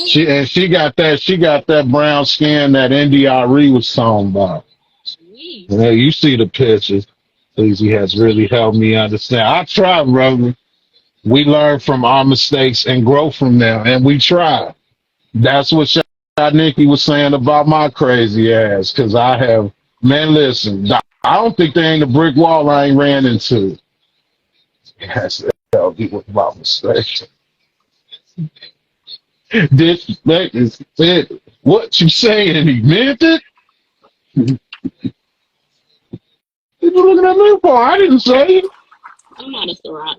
She got that brown skin that NDRE was talking about. Sweet. Yeah, you see the pictures. Easy has really helped me understand. I try, brother. We learn from our mistakes and grow from them, and we try. That's what Nikki was saying about my crazy ass. Because I have, man, listen, I don't think there ain't a brick wall I ain't ran into. Yes, that'll be with my mistakes. Disrespect is it. What you saying? He meant it? What you looking at me for? I didn't say it. I'm not a Ciroc.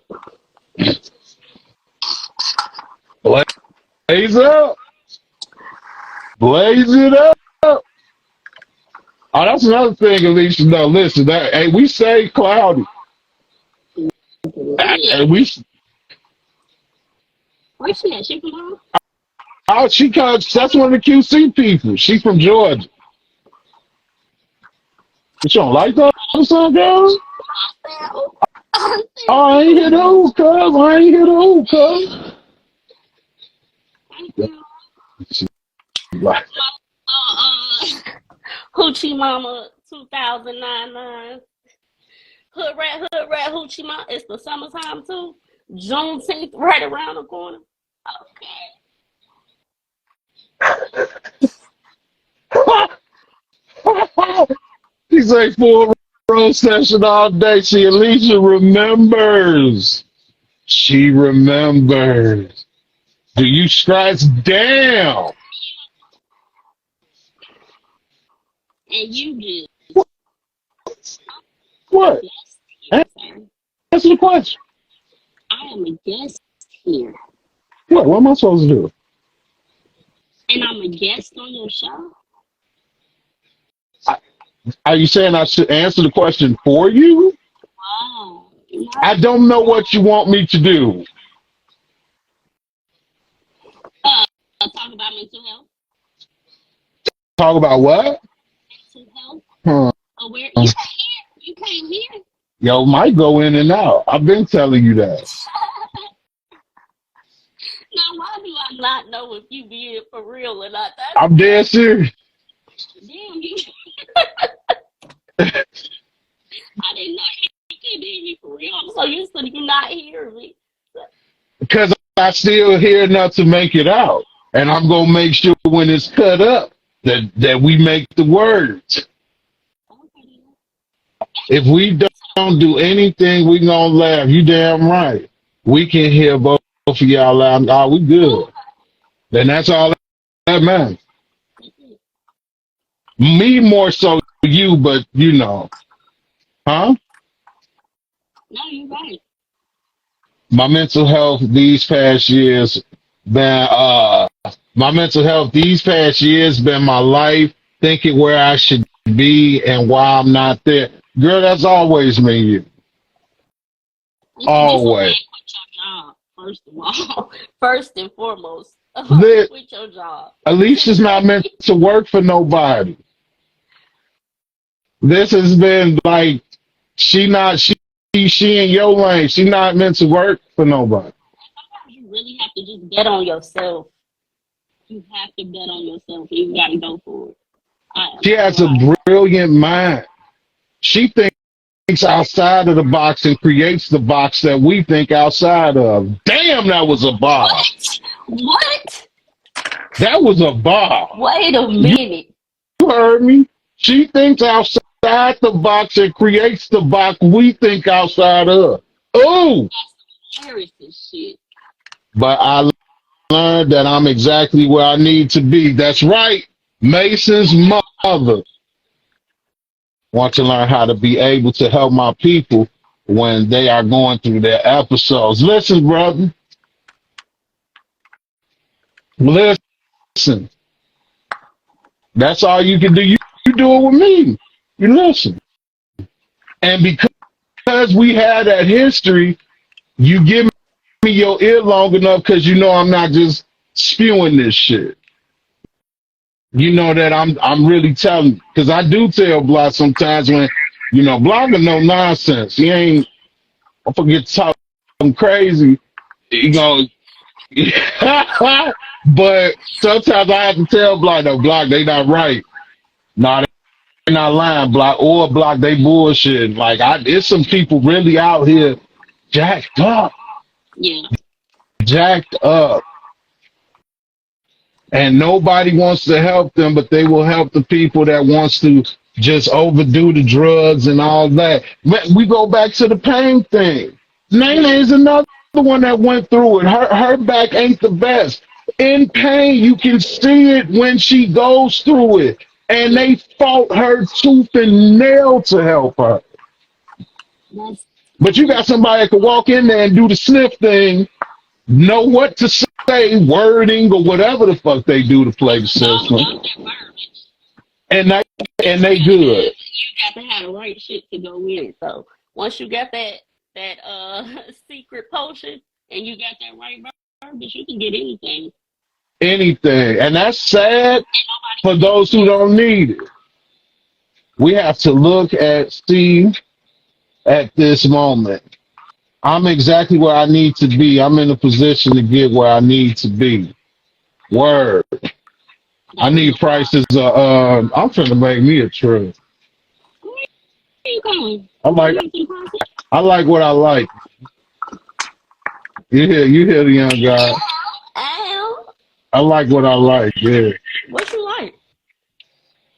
Blaze up. Blaze it up. Oh, that's another thing, Alicia. No, listen, hey, we say cloudy. Yeah. And Where she at? She from home? she comes, that's one of the QC people. She from Georgia. But you don't like that son, girl? Oh, I ain't hit who, cuz. I ain't hit who, cuz. She like, Hoochie Mama 2009. Hood rat, Hoochie Mama. It's the summertime too. Juneteenth right around the corner. Okay. she say full road session all day. She Alicia remembers. She remembers. Do you scratch down? And you just What? What? guest here, sir. Answer the question. I am a guest here. What am I supposed to do? And I'm a guest on your show. I- Are you saying I should answer the question for you? Wow. I No. don't know what you want me to do. Talk about mental health. Talk about what? Mental health. Huh. Aware. You can't hear. You can't hear. Yo, might go in and out. I've been telling you that. Now, why do I not know if you being for real or not? That's I'm dead crazy. serious. Damn, you. I didn't know you could hear me for real. I'm so used to you not hearing me. Because I still hear enough to make it out. And I'm going to make sure when it's cut up that we make the words. Okay. If we don't do anything, we going to laugh. You damn right. We can hear both of y'all loud. Oh, we good. Then that's all that matters. Me more so you, but you know. Huh? No, you're right. My mental health these past years been been my life, thinking where I should be and why I'm not there. Girl, that's always me. You This a man always. quit your job, first of all. First and foremost. Lit. Quit your job. Alicia's not meant to work for nobody. This has been like she in your lane. She not meant to work for nobody. Sometimes you really have to just bet on yourself. You have to bet on yourself. You got to go for it. I am She not has a lying. brilliant mind. She thinks outside of the box and creates the box that we think outside of. Damn, that was a bar. What? What? That was a bar. Wait a minute. You heard me. She thinks outside the box and creates the box we think outside of. Oh, That's the shit. but I learned that I'm exactly where I need to be. That's right. Mason's mother. Want to learn how to be able to help my people when they are going through their episodes. Listen, brother. Listen. That's all you can do. You do it with me. You listen. And because we had that history, you give me your ear long enough because you know I'm not just spewing this shit. You know that I'm really telling, because I do tell Block sometimes when, Block is no nonsense. He ain't, I forget to talk him crazy. You know, but sometimes I have to tell Block, no, Block, they not right. No, they not lying, Block, or Block, they bullshit. Like, there's some people really out here jacked up. Yeah. Jacked up. And nobody wants to help them, but they will help the people that wants to just overdo the drugs and all that. But we go back to the pain thing. Nene is another one that went through it. Her back ain't the best. In pain, you can see it when she goes through it. And they fought her tooth and nail to help her. That's But you got somebody that can walk in there and do the sniff thing, know what to say, wording or whatever the fuck they do to play the no, system, not that verbiage. and they You good. got to have the right shit to go with it. So once you got that secret potion and you got that right verbiage, you can get anything. Anything, and that's sad for Nobody those who don't need it. We have to look at Steve at this moment. I'm exactly where I need to be. I'm in a position to get where I need to be. Word. I that was need a prices. I'm trying to make me a trip. where you going? I like You making concert? I like what I like. You hear the young guy. Ow. I like what I like. Yeah. What you like?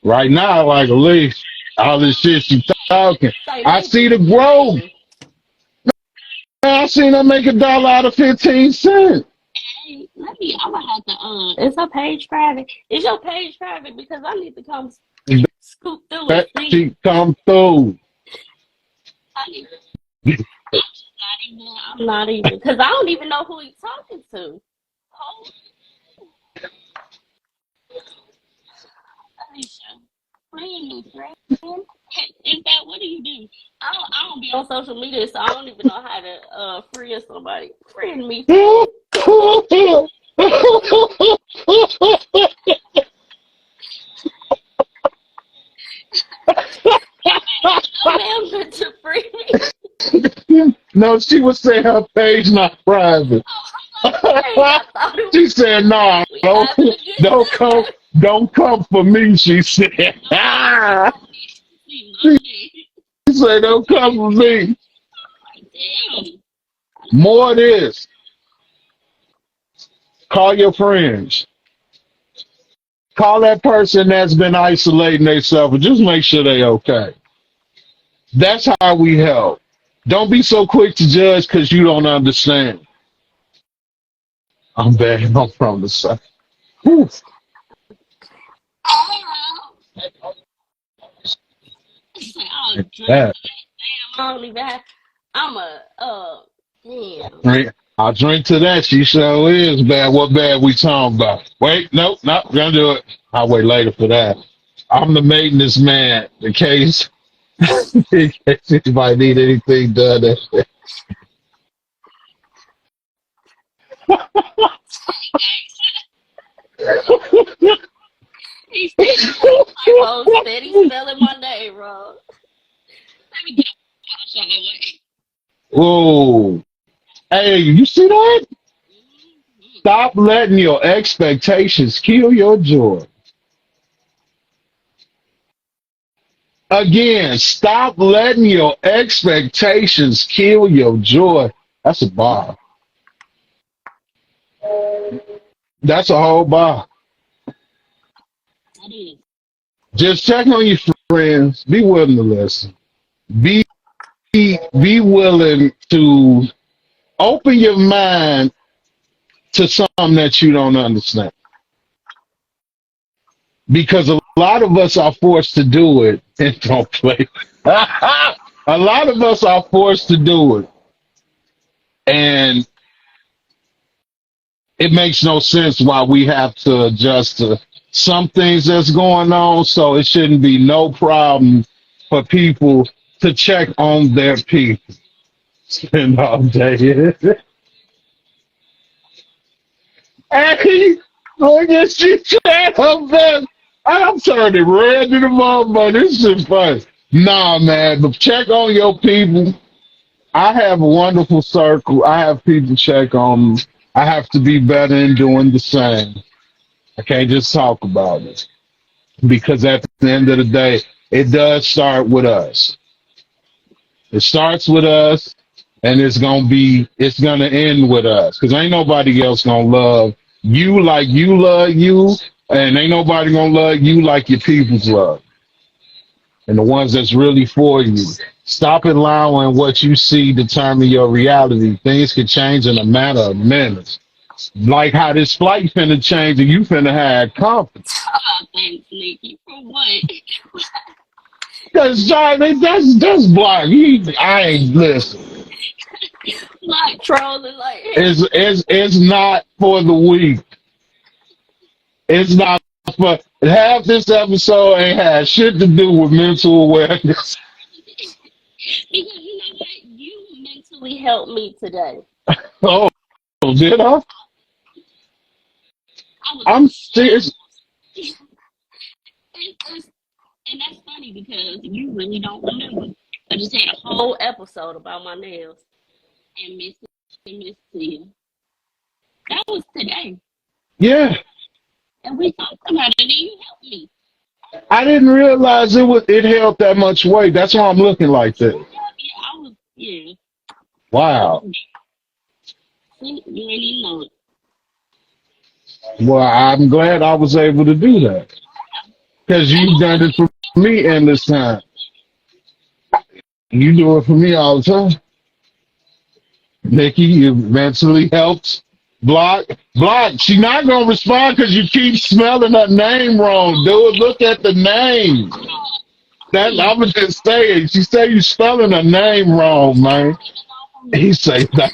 Right now, I like Elise. All this shit she talking. Say I see the growth. I seen her make $1 out of 15 cents. Hey, let me. I'm gonna have to. Is her page private? Is your page private? Because I need to come scoop through and That see. she come through. I need, I'm not even, because I don't even know who he's talking to. Hold, Alicia, friend me, friend. In fact, what do you do? I don't be on social media, so I don't even know how to friend somebody. Friend me, friend. Oh, man, good to friend me. No, she was saying her page not private. Dang, I thought it She was said, private. "Nah, We having a good time. don't come for me." She said, See, love it. "She said, don't come for me." Damn. More of this. Call your friends. Call that person that's been isolating themselves, and just make sure they okay. That's how we help. Don't be so quick to judge because you don't understand. I'm bad. I'm from the south. Whew. Oh, it's like, oh, drink. That. Damn, I don't even have. I'm a, damn. I'll drink to that. She sure is bad. What bad we talking about? Wait, nope, we're gonna do it. I'll wait later for that. I'm the maintenance man in case in case anybody need anything done. He's steady spelling my name wrong. Let me get a shot away. Whoa. Hey, you see that? Stop letting your expectations kill your joy. Again, stop letting your expectations kill your joy. That's a bar. That's a whole bar. That is. Just check on your friends. Be willing to listen. Be willing to open your mind to something that you don't understand. Because a lot of us are forced to do it and don't play. A lot of us are forced to do it. And it makes no sense why we have to adjust to some things that's going on. So it shouldn't be no problem for people to check on their people. Spend all day. Hey, look at you trying her best. I'm turning red to the motherfucker. This is fun. Nah, man, but check on your people. I have a wonderful circle. I have people check on me. I have to be better in doing the same. I can't just talk about it. Because at the end of the day, it does start with us. It starts with us, and it's gonna end with us. Because ain't nobody else gonna love you like you love you, and ain't nobody gonna love you like your people's love. And the ones that's really for you. Stop allowing what you see determine your reality. Things can change in a matter of minutes. Like how this flight finna change and you finna have confidence. Oh, thanks, Nikki. For what? Cause Johnny, that's block. I ain't listen. Like trolling, like, It's not for the weak. It's not for half this episode ain't had shit to do with mental awareness. because you know what? You mentally helped me today. Oh, did I? I was I'm serious. and that's funny because you really don't remember. I just had a whole episode about my nails and Miss Tia. That was today. Yeah. And we talked about it and you helped me. I didn't realize it held that much weight. That's why I'm looking like that. Yeah. Wow. See, you ain't even know it. Well, I'm glad I was able to do that. Because you've done it for me endless time. You do it for me all the time. Nikki, you mentally helped. Block. She's not gonna respond because you keep smelling her name wrong, dude. Look at the name. Oh, That I was just saying. She said you spelling her name wrong, man. He say that.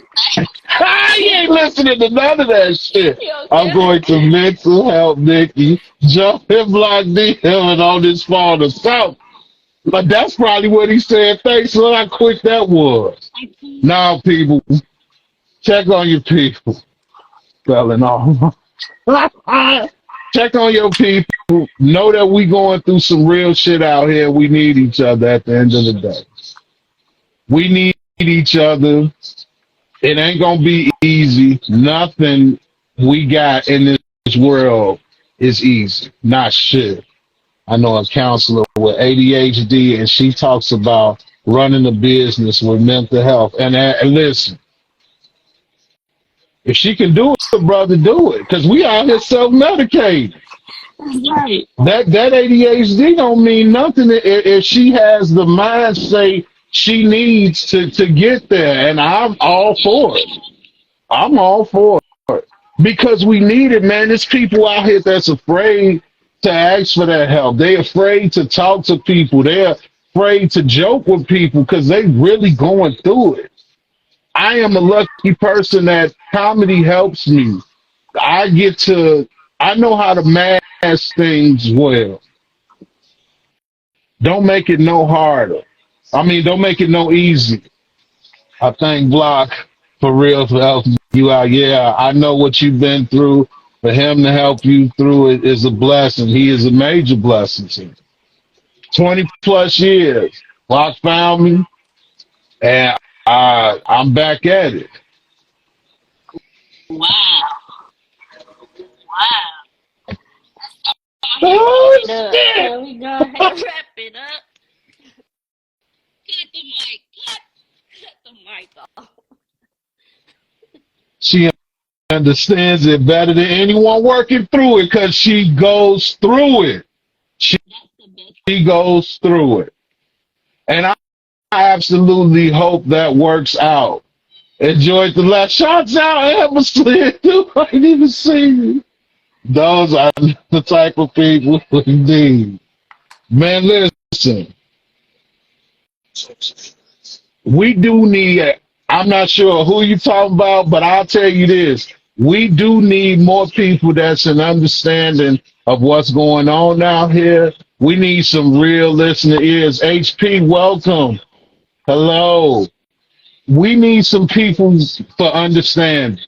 He ain't listening to none of that shit. You don't I'm care? going to mental health, Nikki. Jump him like D and on this fall to south. But that's probably what he said. Thanks. Look how quick that was. I can't. Now, people, check on your people. Spelling off. Check on your people. Know that we going through some real shit out here. We need each other at the end of the day. We need each other. It ain't gonna be easy. Nothing we got in this world is easy. Not shit. I know a counselor with ADHD, and she talks about running a business with mental health. And listen, if she can do it, brother, do it. Because we out here self-medicating. That's right. That ADHD don't mean nothing if she has the mindset she needs to get there. And I'm all for it. I'm all for it. Because we need it, man. There's people out here that's afraid to ask for that help. They're afraid to talk to people. They're afraid to joke with people because they really going through it. I am a lucky person that comedy helps me. I know how to mask things well. Don't make it no harder. I mean, don't make it no easy. I thank Block for real for helping you out. Yeah, I know what you've been through. For him to help you through it is a blessing. He is a major blessing to me. 20 plus years. Block found me, and I'm back at it. Wow. Wow. Oh, Wrap it up. shit. Can we go ahead and wrap it up? Cut the mic. Cut the mic off. She understands it better than anyone working through it because she goes through it. She That's the best. goes through it. And I absolutely hope that works out. Enjoyed the last shots out. Ever slid through. I didn't even see you. Those are the type of people we need. Man, listen. We do need, I'm not sure who you talking about, but I'll tell you this. We do need more people that's an understanding of what's going on out here. We need some real listening ears. HP, welcome. Hello. We need some people for understanding.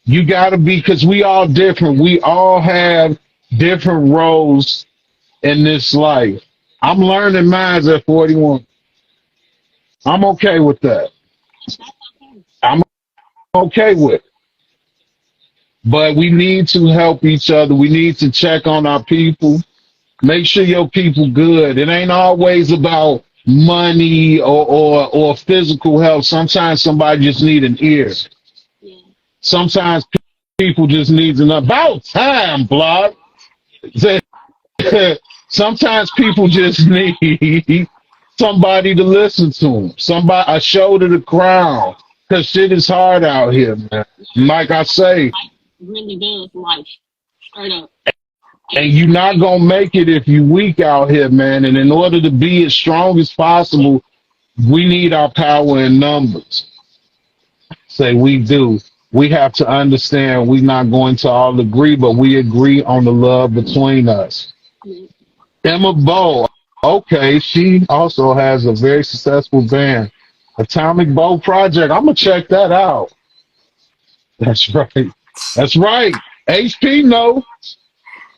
You got to be, because we all different. We all have different roles in this life. I'm learning mine at 41. I'm okay with that. I'm okay with it. But we need to help each other. We need to check on our people. Make sure your people good. It ain't always about money or physical health. Sometimes somebody just need an ear. Yeah. Sometimes people just need an about time, Block. Sometimes people just need somebody to listen to them. Somebody, a shoulder to cry, because shit is hard out here, man. Like I say, Life really does life. Straight up. and you're not gonna make it if you weak out here, man. And in order to be as strong as possible, we need our power in numbers. Say we do. We have to understand we're not going to all agree, but we agree on the love between us. Yeah. Emma Bow, okay, she also has a very successful band, Atomic Bow Project. I'm gonna check that out. That's right. That's right. HP no.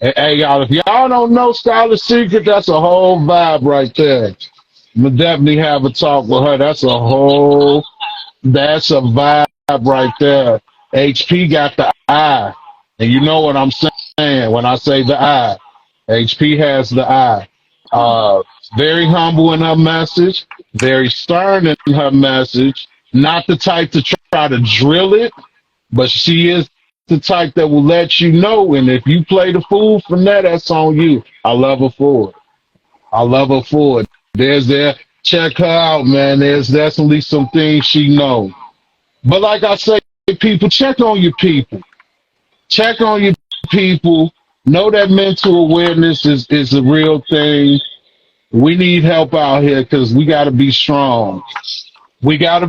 Hey, y'all, if y'all don't know Scholar Secret, that's a whole vibe right there. I'm gonna definitely have a talk with her. That's a vibe right there. HP got the eye. And you know what I'm saying when I say the eye. HP has the eye. Very humble in her message, very stern in her message, not the type to try to drill it, but she is the type that will let you know. And if you play the fool from that, that's on you. I love her for it. I love her for it. Check her out, man. There's definitely some things she knows. But like I say, people, check on your people. Check on your people. Know that mental awareness is a real thing. We need help out here because we got to be strong. We got to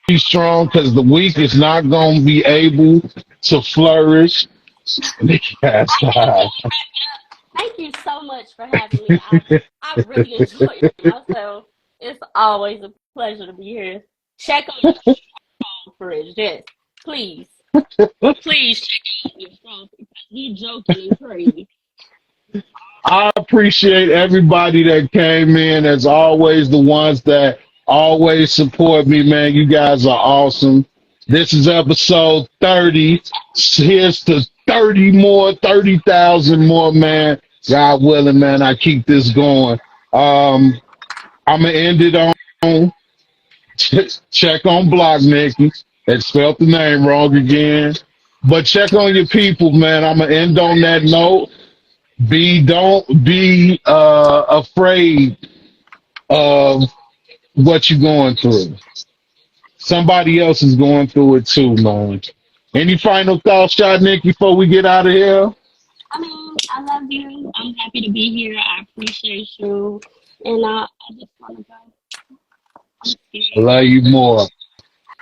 be strong because the weak is not going to be able to flourish. Nikki has died. Thank you so much for having me. I really enjoyed myself. It's always a pleasure to be here. Check on your strong fridge, yes. Please. Please check out your strong fridge. You joking and crazy. I appreciate everybody that came in. As always, the ones that always support me, man. You guys are awesome. This is episode 30. Here's to 30 more, 30,000 more, man. God willing, man. I keep this going. I'm gonna end it on check on Block Nikki. They spelled the name wrong again. But check on your people, man. I'm gonna end on that note. Don't be afraid of what you're going through. Somebody else is going through it too, man. Any final thoughts, Shot Nick, before we get out of here? I mean, I love you. I'm happy to be here. I appreciate you. And I just want to go. I'm I scared. love you more.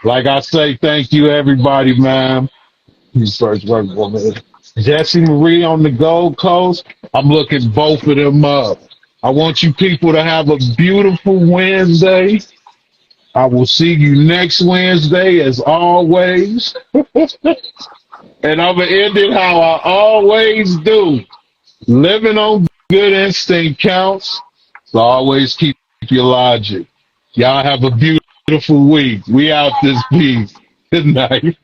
Like I say, thank you, everybody, man. You first work for me. Jesse Marie on the Gold Coast. I'm looking both of them up. I want you people to have a beautiful Wednesday. I will see you next Wednesday, as always. And I'm going to end it how I always do. Living on good instinct counts. So always keep your logic. Y'all have a beautiful week. We out this piece. Good night.